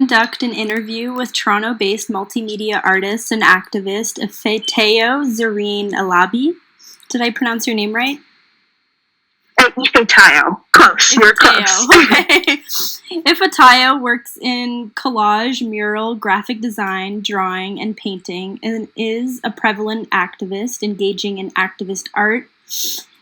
conduct an interview with Toronto-based multimedia artist and activist Ifeteyo Zarine Alabi. Did I pronounce your name right? Ifeteyo. Close. You're close. Okay. Ifeteyo works in collage, mural, graphic design, drawing, and painting, and is a prevalent activist engaging in activist art.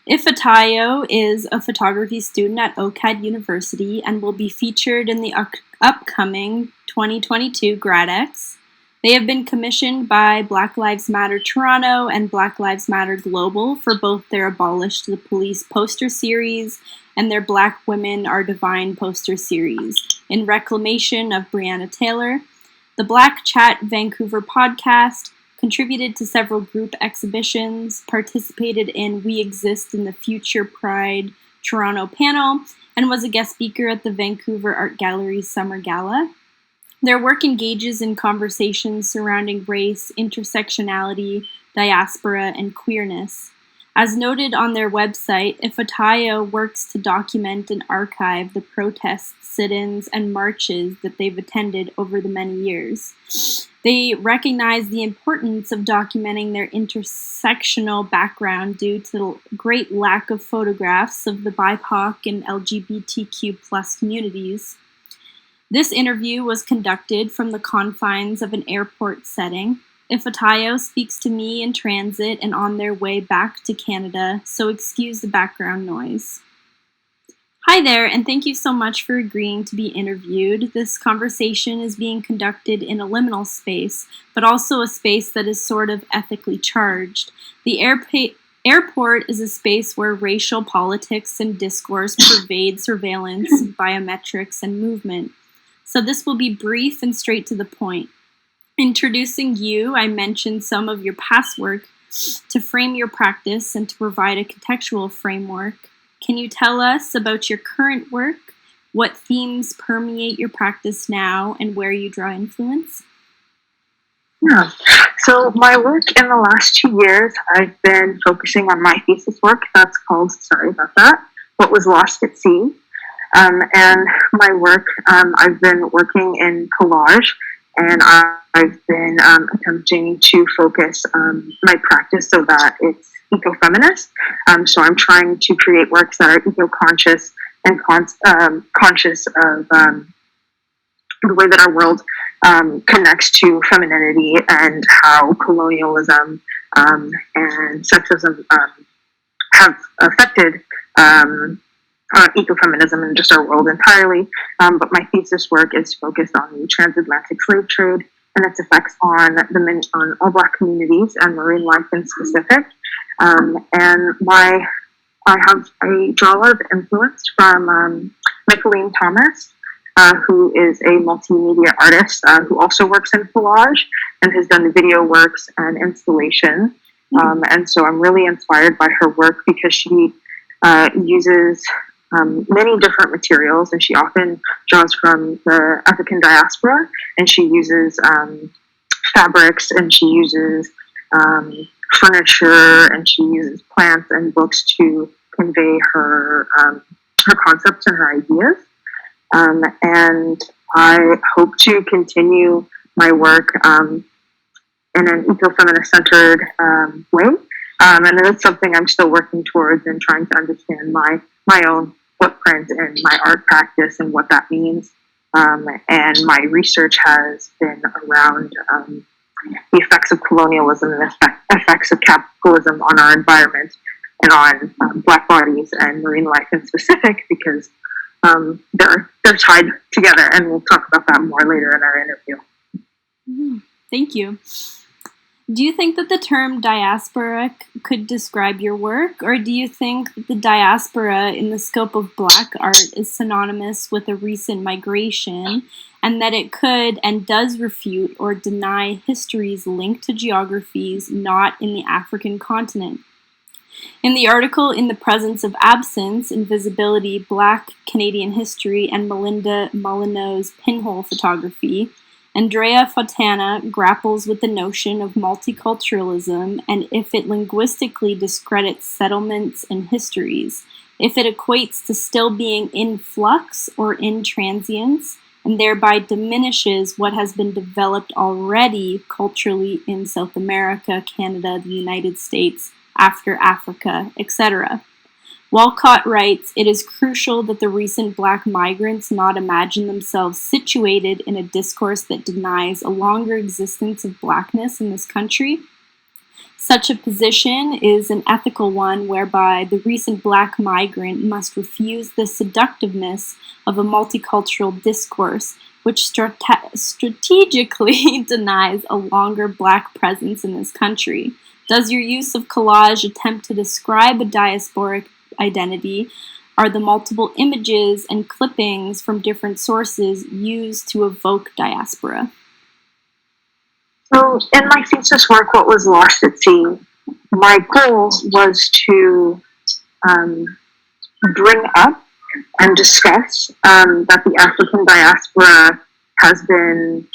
Ifeteyo is a photography student at OCAD University and will be featured in the upcoming 2022 GradX. They have been commissioned by Black Lives Matter Toronto and Black Lives Matter Global for both their Abolish the Police poster series and their Black Women Are Divine poster series, in reclamation of Breonna Taylor. The Black Chat Vancouver podcast contributed to several group exhibitions, participated in We Exist in the Future Pride Toronto panel, and was a guest speaker at the Vancouver Art Gallery's Summer Gala. Their work engages in conversations surrounding race, intersectionality, diaspora, and queerness. As noted on their website, Ifeteyo works to document and archive the protests, sit-ins, and marches that they've attended over the many years. They recognize the importance of documenting their intersectional background due to the great lack of photographs of the BIPOC and LGBTQ+ communities. This interview was conducted from the confines of an airport setting. Ifeteyo speaks to me in transit and on their way back to Canada, so excuse the background noise. Hi there, and thank you so much for agreeing to be interviewed. This conversation is being conducted in a liminal space, but also a space that is sort of ethically charged. The airport is a space where racial politics and discourse pervade surveillance, biometrics, and movement. So this will be brief and straight to the point. Introducing you, I mentioned some of your past work to frame your practice and to provide a contextual framework. Can you tell us about your current work, what themes permeate your practice now, and where you draw influence? Yeah. So my work in the last 2 years, I've been focusing on my thesis work. That's called, sorry about that, What Was Lost at Sea. And my work, I've been working in collage, and I've been attempting to focus my practice so that it's ecofeminist. So I'm trying to create works that are eco-conscious and conscious of the way that our world connects to femininity and how colonialism and sexism have affected ecofeminism and just our world entirely. But my thesis work is focused on the transatlantic slave trade and its effects on all Black communities and marine life in specific. And I draw a lot of influence from Micheline Thomas, who is a multimedia artist who also works in collage and has done video works and installation. And so I'm really inspired by her work because she uses many different materials, and she often draws from the African diaspora, and she uses fabrics, and she uses furniture, and she uses plants and books to convey her concepts and her ideas. And I hope to continue my work in an ecofeminist centered way. And it's something I'm still working towards and trying to understand my own footprint and my art practice and what that means. And my research has been around the effects of colonialism and the effects of capitalism on our environment and on Black bodies and marine life in specific, because they're tied together, and we'll talk about that more later in our interview. Thank you. Do you think that the term diasporic could describe your work, or do you think that the diaspora in the scope of Black art is synonymous with a recent migration, and that it could and does refute or deny histories linked to geographies not in the African continent? In the article In the Presence of Absence, Invisibility, Black Canadian History, and Melinda Molyneux's Pinhole Photography, Andrea Fontana grapples with the notion of multiculturalism and if it linguistically discredits settlements and histories, if it equates to still being in flux or in transience, and thereby diminishes what has been developed already culturally in South America, Canada, the United States, after Africa, etc. Walcott writes, "It is crucial that the recent Black migrants not imagine themselves situated in a discourse that denies a longer existence of Blackness in this country. Such a position is an ethical one whereby the recent Black migrant must refuse the seductiveness of a multicultural discourse which strategically denies a longer Black presence in this country. Does your use of collage attempt to describe a diasporic identity? Are the multiple images and clippings from different sources used to evoke diaspora?" So in my thesis work, What Was Lost at Sea, my goal was to bring up and discuss that the African diaspora has been,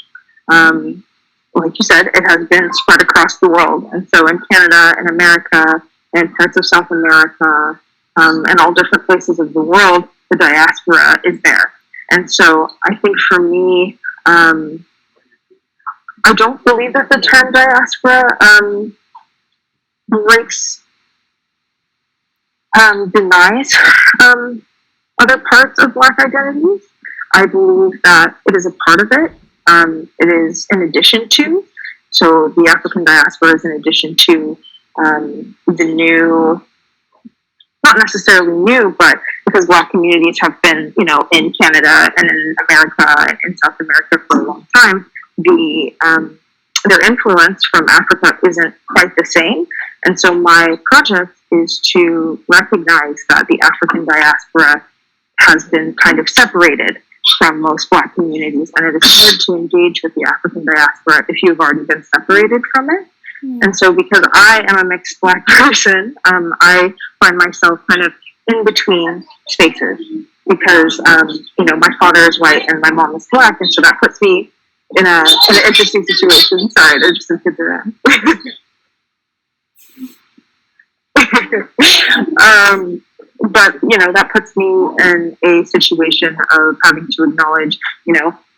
like you said, it has been spread across the world. And so in Canada and America and parts of South America and all different places of the world, the diaspora is there. And so I think for me, I don't believe that the term diaspora denies other parts of Black identities. I believe that it is a part of it. It is in addition to. So the African diaspora is in addition to the new, not necessarily new, but because Black communities have been, in Canada and in America and South America for a long time, their influence from Africa isn't quite the same. And so my project is to recognize that the African diaspora has been kind of separated from most Black communities, and it is hard to engage with the African diaspora if you've already been separated from it. And so because I am a mixed Black person, I find myself kind of in between spaces because, my father is white and my mom is Black, and so that puts me in an interesting situation. Sorry, there's just some kids around. But, that puts me in a situation of having to acknowledge,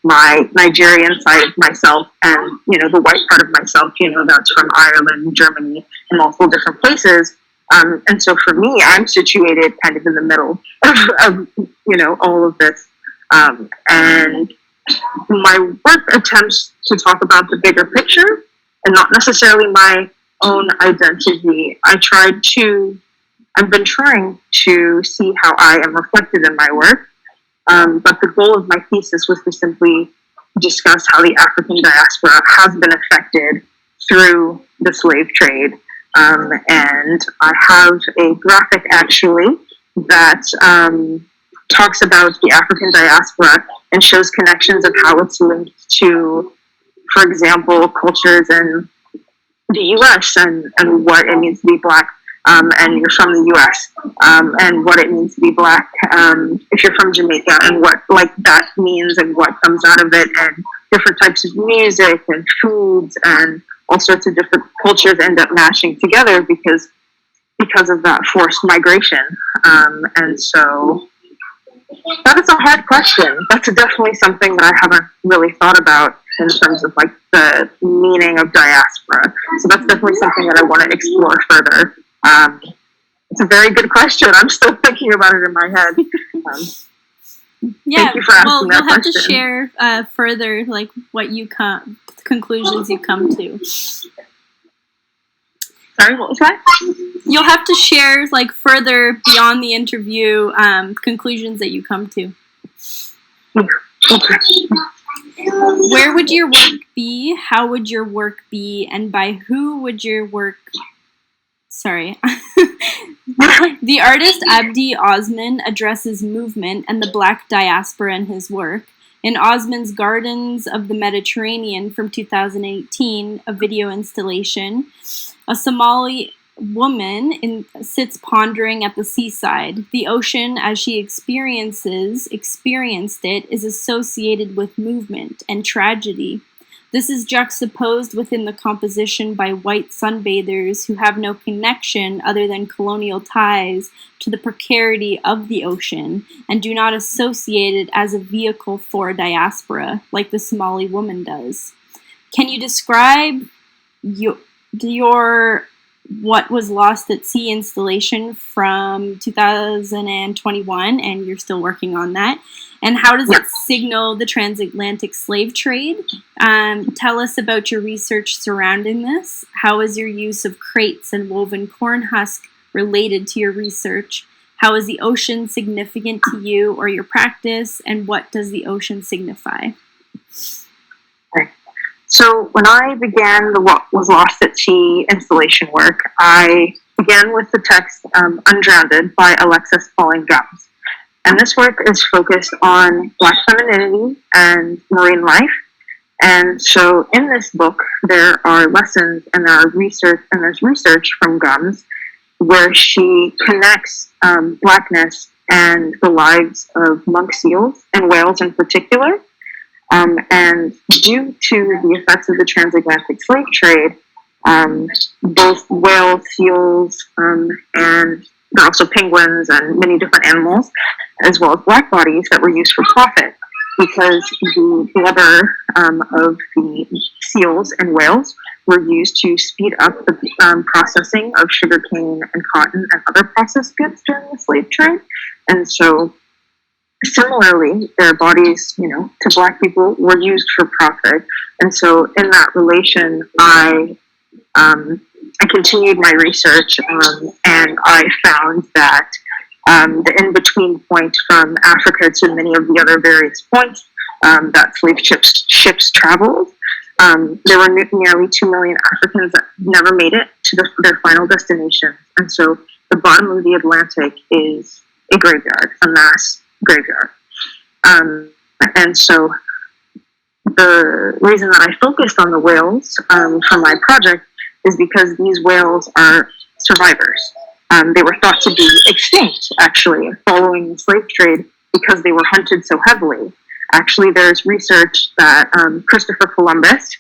my Nigerian side of myself and, the white part of myself, that's from Ireland, Germany, and multiple different places. And so for me, I'm situated kind of in the middle of all of this. And my work attempts to talk about the bigger picture and not necessarily my own identity. I've been trying to see how I am reflected in my work. But the goal of my thesis was to simply discuss how the African diaspora has been affected through the slave trade. And I have a graphic actually that talks about the African diaspora and shows connections of how it's linked to, for example, cultures in the U.S. and what it means to be Black. And you're from the U.S. And what it means to be Black if you're from Jamaica, and what that means and what comes out of it, and different types of music and foods and all sorts of different cultures end up mashing together because of that forced migration. And so that is a hard question. That's definitely something that I haven't really thought about in terms of the meaning of diaspora. So that's definitely something that I want to explore further. It's a very good question. I'm still thinking about it in my head. Yeah, thank you for asking that you'll have question. to share further, what conclusions you come to. Sorry, what was that? You'll have to share further beyond the interview conclusions that you come to. Okay. Where would your work be? How would your work be? And by who would your work... Sorry. The artist Abdi Osman addresses movement and the Black diaspora in his work. In Osman's Gardens of the Mediterranean from 2018, a video installation, a Somali woman sits pondering at the seaside. The ocean, as she experienced it, is associated with movement and tragedy. This is juxtaposed within the composition by white sunbathers who have no connection other than colonial ties to the precarity of the ocean and do not associate it as a vehicle for diaspora, like the Somali woman does. Can you describe your What Was Lost at Sea installation from 2021, and you're still working on that? And how does it signal the transatlantic slave trade? Tell us about your research surrounding this. How is your use of crates and woven corn husk related to your research? How is the ocean significant to you or your practice? And what does the ocean signify? So when I began the What Was Lost at Sea installation work, I began with the text Undrowned by Alexis Pauline Gumbs. And this work is focused on Black femininity and marine life. And so in this book, there are lessons and there's research from Gumbs where she connects Blackness and the lives of monk seals and whales in particular. And due to the effects of the transatlantic slave trade, both whales, seals, and there are also penguins and many different animals, as well as black bodies that were used for profit, because the blubber of the seals and whales were used to speed up the processing of sugarcane and cotton and other processed goods during the slave trade. And so similarly, their bodies, to Black people were used for profit. And so in that relation, I continued my research, and I found that the in-between point from Africa to many of the other various points that slave ships traveled, there were nearly 2 million Africans that never made it to their final destination. And so the bottom of the Atlantic is a graveyard, a mass graveyard. And so the reason that I focused on the whales for my project is because these whales are survivors. They were thought to be extinct, actually, following the slave trade because they were hunted so heavily. Actually, there's research that Christopher Columbus,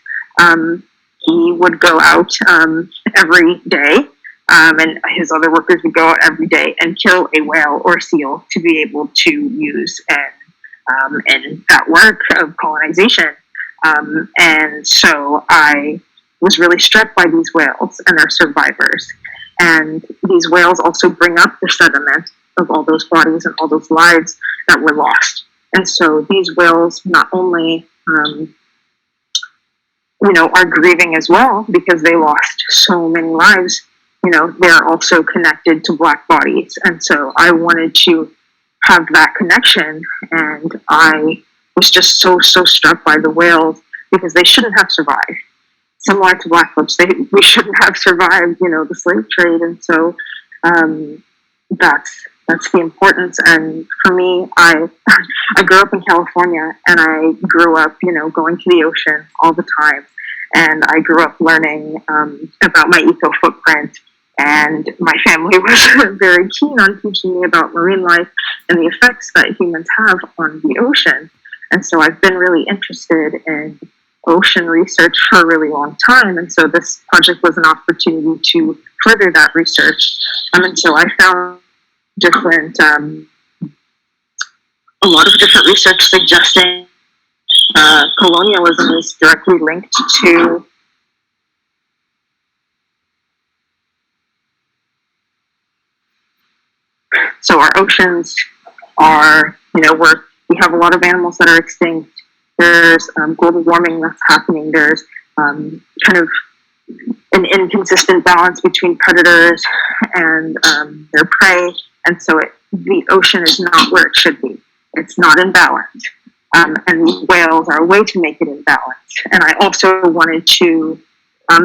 he would go out every day, and his other workers would go out every day and kill a whale or seal to be able to use in that work of colonization. And so I was really struck by these whales and their survivors. And these whales also bring up the sediment of all those bodies and all those lives that were lost. And so these whales not only, are grieving as well because they lost so many lives, they're also connected to Black bodies. And so I wanted to have that connection, and I was just so struck by the whales because they shouldn't have survived. Similar to Black folks, we shouldn't have survived, the slave trade. And so that's the importance. And for me, I grew up in California, and I grew up, going to the ocean all the time. And I grew up learning about my eco footprint. And my family was very keen on teaching me about marine life and the effects that humans have on the ocean. And so I've been really interested in ocean research for a really long time. And so this project was an opportunity to further that research. And so I found a lot of different research suggesting colonialism is directly linked to so our oceans are, we have a lot of animals that are extinct. There's global warming that's happening. There's kind of an inconsistent balance between predators and their prey. And so the ocean is not where it should be. It's not in balance. And these whales are a way to make it in balance. And I also wanted to,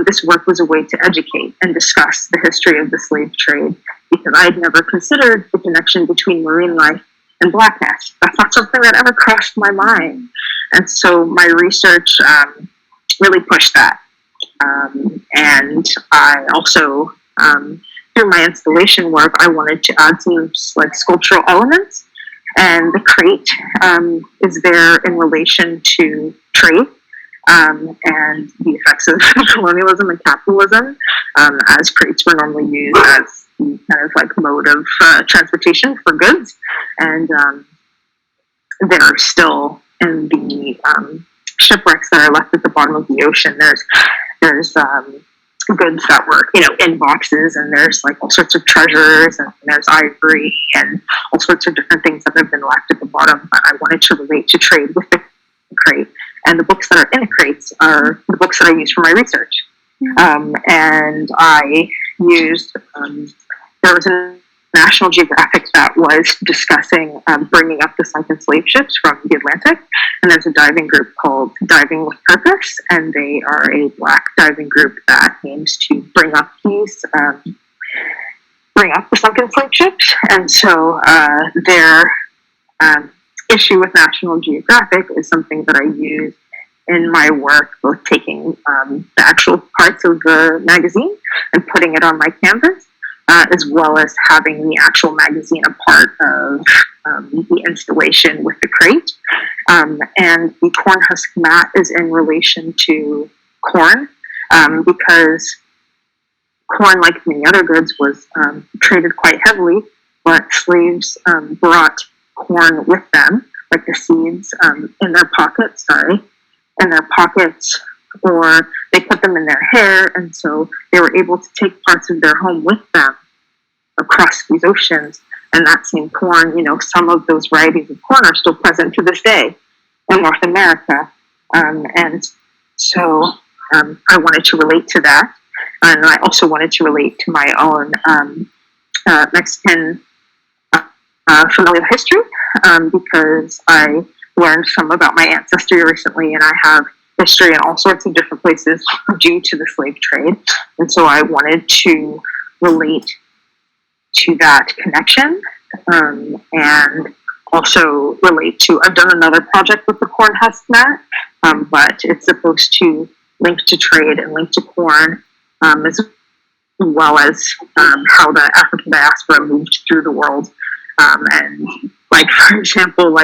this work was a way to educate and discuss the history of the slave trade, because I had never considered the connection between marine life and Blackness. That's not something that ever crossed my mind. And so my research really pushed that. And I also, through my installation work, I wanted to add some sculptural elements. And the crate is there in relation to trade. and the effects of colonialism and capitalism, as crates were normally used as the kind of like mode of transportation for goods, and they're still in the shipwrecks that are left at the bottom of the ocean. There's goods that were, in boxes, and there's like all sorts of treasures, and there's ivory and all sorts of different things that have been left at the bottom. But I wanted to relate to trade with the crate, and the books that are in the crates are the books that I use for my research. And I used, there was a National Geographic that was discussing bringing up the sunken slave ships from the Atlantic, and there's a diving group called Diving with Purpose, and they are a Black diving group that aims to bring up the sunken slave ships. And so their issue with National Geographic is something that I use in my work, both taking the actual parts of the magazine and putting it on my canvas, as well as having the actual magazine a part of the installation with the crate. And the corn husk mat is in relation to corn, because corn, like many other goods, was traded quite heavily, but slaves brought corn with them, like the seeds, in their pockets, or they put them in their hair, and so they were able to take parts of their home with them across these oceans. And that same corn, some of those varieties of corn are still present to this day in North America. And so I wanted to relate to that. And I also wanted to relate to my own Mexican familial history, because I learned some about my ancestry recently, and I have history in all sorts of different places due to the slave trade. And so I wanted to relate to that connection, and also relate to, I've done another project with the corn husk mat, but it's supposed to link to trade and link to corn, as well as how the African diaspora moved through the world. And like, for example,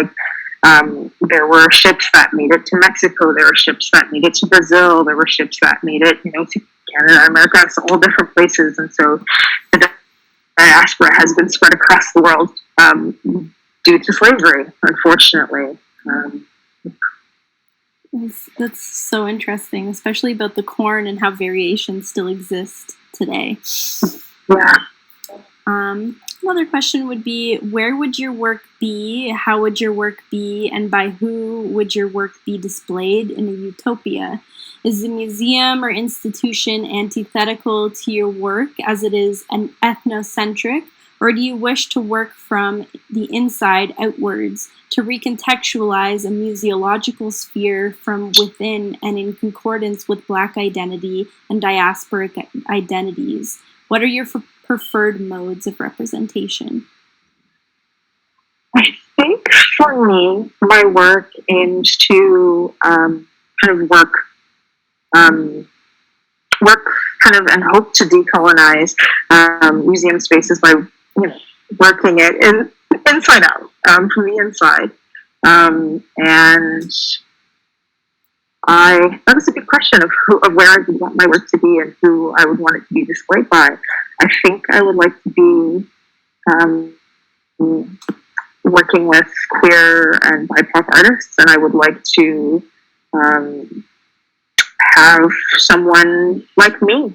there were ships that made it to Mexico, there were ships that made it to Brazil, there were ships that made it, to Canada, America, so all different places. And so the diaspora has been spread across the world due to slavery, unfortunately. That's so interesting, especially about the corn and how variations still exist today. Yeah. Another question would be, where would your work be? How would your work be? And by who would your work be displayed in a utopia? Is the museum or institution antithetical to your work as it is an ethnocentric? Or do you wish to work from the inside outwards to recontextualize a museological sphere from within and in concordance with Black identity and diasporic identities? What are your preferred modes of representation? I think for me, my work aims to kind of work kind of and hope to decolonize museum spaces by working it inside out, from the inside. And that was a good question of where I would want my work to be and who I would want it to be displayed by. I think I would like to be working with queer and BIPOC artists, and I would like to have someone like me,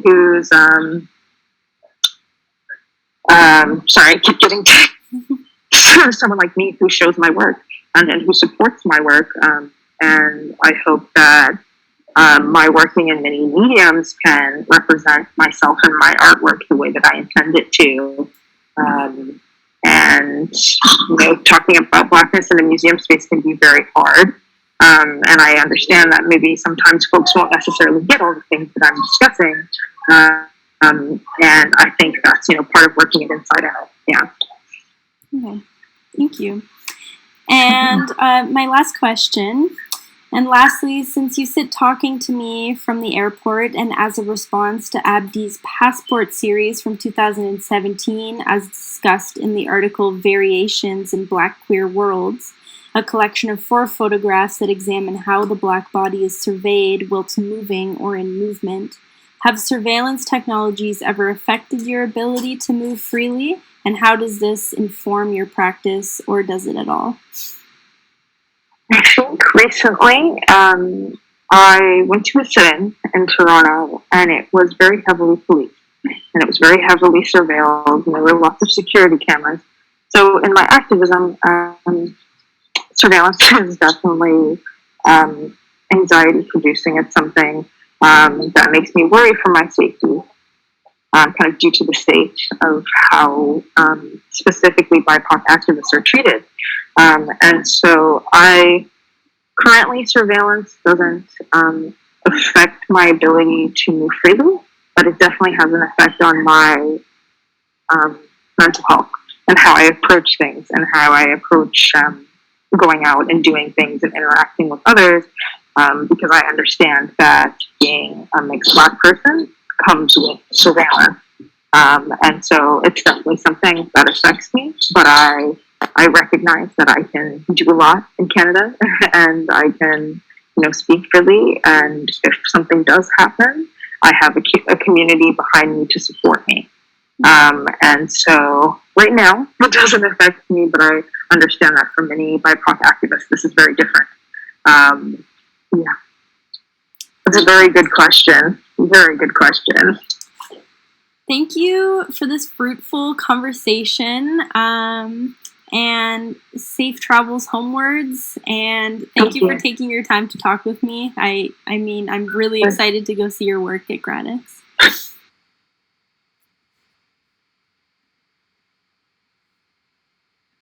who's sorry, I keep getting someone like me who shows my work and who supports my work, and I hope that my working in many mediums can represent myself and my artwork the way that I intend it to. And talking about Blackness in a museum space can be very hard. And I understand that maybe sometimes folks won't necessarily get all the things that I'm discussing. And I think that's, part of working it inside out. Yeah. Okay. Thank you. And my last question. And lastly, since you sit talking to me from the airport and as a response to Abdi's Passport series from 2017, as discussed in the article Variations in Black Queer Worlds, a collection of 4 photographs that examine how the black body is surveyed whilst moving or in movement. Have surveillance technologies ever affected your ability to move freely? And how does this inform your practice, or does it at all? I think recently I went to a sit-in in Toronto, and it was very heavily policed, and it was very heavily surveilled, and there were lots of security cameras. So in my activism, surveillance is definitely anxiety-producing. It's something that makes me worry for my safety, kind of due to the state of how specifically BIPOC activists are treated. And so currently surveillance doesn't affect my ability to move freely, but it definitely has an effect on my mental health and how I approach things and how I approach going out and doing things and interacting with others, because I understand that being a mixed Black person comes with surveillance. And so it's definitely something that affects me, but I recognize that I can do a lot in Canada and I can, speak freely. And if something does happen, I have a community behind me to support me. And so right now, it doesn't affect me, but I understand that for many BIPOC activists, this is very different. Yeah. That's a very good question. Very good question. Thank you for this fruitful conversation, and safe travels homewards. And thank you for taking your time to talk with me. I mean, I'm really excited to go see your work at Gradix.